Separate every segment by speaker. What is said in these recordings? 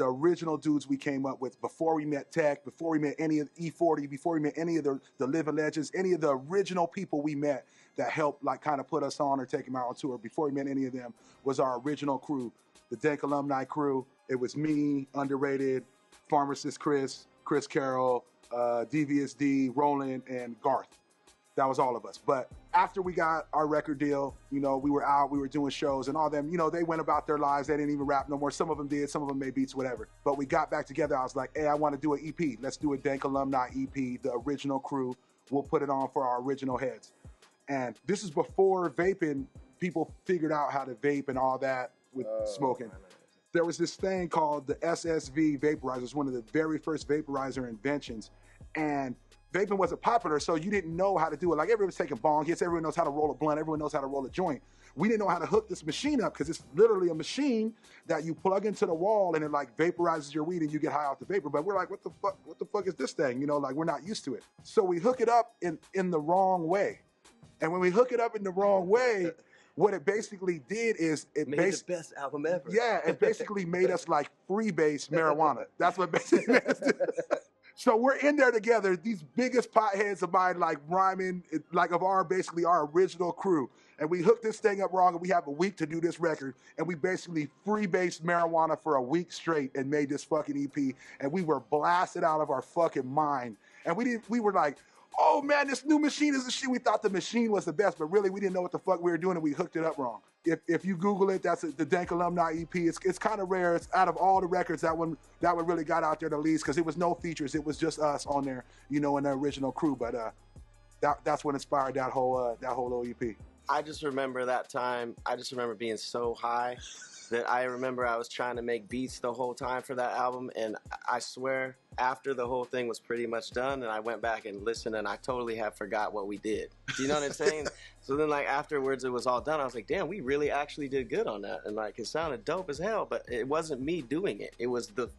Speaker 1: the original dudes we came up with before we met Tech, before we met any of E40, before we met any of the living legends, any of the original people we met that helped like kind of put us on or take them out on tour. Before we met any of them was our original crew, the Dank Alumni crew. It was me, Underrated, Pharmacist Chris Carroll, Devious D, Roland, and Garth. That was all of us. But after we got our record deal, you know, we were out, we were doing shows, and all them, you know, they went about their lives. They didn't even rap no more. Some of them did, some of them made beats, whatever. But we got back together. I was like, hey, I want to do an EP. Let's do a Dank Alumni EP, the original crew. We'll put it on for our original heads. And this is before vaping, people figured out how to vape and all that with smoking. There was this thing called the SSV Vaporizer. It was one of the very first vaporizer inventions. And vaping wasn't popular, so you didn't know how to do it. Like, everyone was taking bong hits, everyone knows how to roll a blunt, everyone knows how to roll a joint. We didn't know how to hook this machine up, because it's literally a machine that you plug into the wall and it like vaporizes your weed and you get high off the vapor. But we're like, what the fuck is this thing? You know, like, we're not used to it. So we hook it up in the wrong way. And when we hook it up in the wrong way, what it basically did is it
Speaker 2: made the best album ever.
Speaker 1: Yeah, it basically made us like freebase marijuana. That's what basically made us do. So we're in there together, these biggest potheads of mine, like rhyming, like of basically our original crew. And we hooked this thing up wrong, and we have a week to do this record. And we basically freebased marijuana for a week straight and made this fucking EP. And we were blasted out of our fucking mind. And we were like, oh man, this new machine is the shit. We thought the machine was the best, but really we didn't know what the fuck we were doing, and we hooked it up wrong. If you Google it, that's the Dank Alumni EP. It's kind of rare. It's out of all the records, that one really got out there the least, because it was no features. It was just us on there, you know, in the original crew. But that's what inspired that whole little EP.
Speaker 2: I just remember that time. I just remember being so high that I remember I was trying to make beats the whole time for that album, and I swear after the whole thing was pretty much done and I went back and listened, and I totally have forgot what we did. Do you know what I'm saying? So then, like, afterwards it was all done, I was like, damn, we really actually did good on that, and like, it sounded dope as hell, but it wasn't me doing it. It was the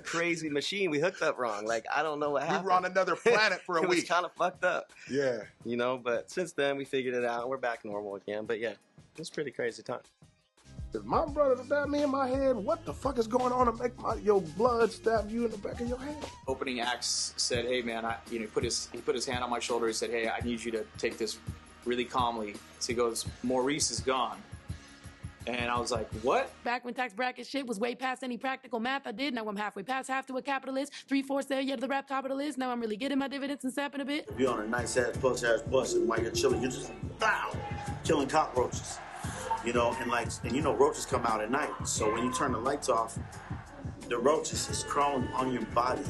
Speaker 2: crazy machine we hooked up wrong. Like, I don't know what happened.
Speaker 1: We were on another planet for a week.
Speaker 2: It was kind of fucked up.
Speaker 1: Yeah.
Speaker 2: You know, but since then we figured it out and we're back normal again. But yeah, it was pretty crazy time.
Speaker 3: If my brother stabbed me in my head, what the fuck is going on to make your blood stab you in the back of your head?
Speaker 4: Opening acts said, hey man, he put his hand on my shoulder. He said, hey, I need you to take this really calmly. So he goes, Maurice is gone. And I was like, what?
Speaker 5: Back when tax bracket shit was way past any practical math I did, now I'm halfway past half to a capitalist. 3/4 there, yeah, to the rap top of the list. Now I'm really getting my dividends and sapping a bit.
Speaker 6: If you're on a nice ass bus and while you're chilling, you're just killing cockroaches. You know, and you know roaches come out at night. So when you turn the lights off, the roaches is crawling on your body.